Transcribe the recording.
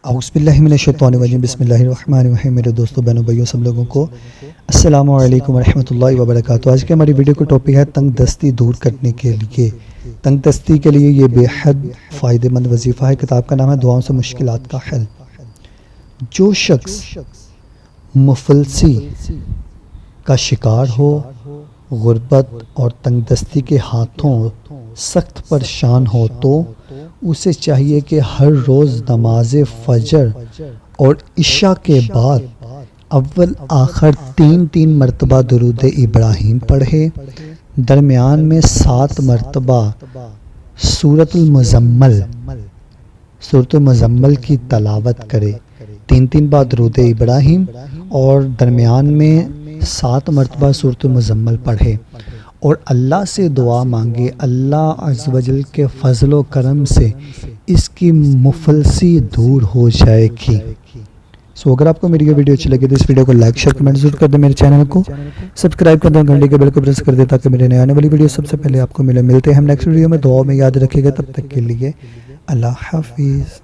औज़ुबिल्लाहिमिनश्शैतानिर्रजीम बिस्मिल्लाहिर्रहमानिर्रहीम। मेरे दोस्तों, बहनों, भाइयों, सब लोगों को अस्सलामु अलैकुम रहमतुल्लाहि व बरकातुहू। आज की हमारी वीडियो का टॉपिक है तंग दस्ती दूर करने के लिए। तंग दस्ती के लिए ये बेहद फ़ायदेमंद वजीफ़ा है। किताब का नाम है दुआओं से मुश्किलात का हल। जो शख्स मुफलसी का शिकार हो, गुर्बत और तंगदस्ती के हाथों सख्त परेशान हो, तो उसे चाहिए कि हर रोज़ नमाज फजर और इशा के बाद अव्वल आखिर 3-3 मरतबा दुरूद इब्राहीम पढ़े। दरमियान में 7 मरतबा सूरतुल मुज़म्मल की तलावत करे। 3-3 बार दुरूद इब्राहीम और दरमियान में 7 मरतबा सूरतुल मुज़म्मल पढ़े और अल्लाह से दुआ मांगे। अल्लाह अज़्ज़ व जल के फ़ज़ल व करम से इसकी मुफलसी दूर हो जाएगी। सो अगर आपको मेरी ये वीडियो अच्छी लगे तो इस वीडियो को लाइक शेयर कमेंट जरूर कर दें। मेरे चैनल को सब्सक्राइब कर दें, घंटे के बेल को प्रेस कर दें ताकि मेरे नए आने वाली वीडियो सबसे पहले आपको मिले। मिलते हैं हम नेक्स्ट वीडियो में। दुआ में याद रखिएगा। तब तक के लिए अल्लाह हाफिज़।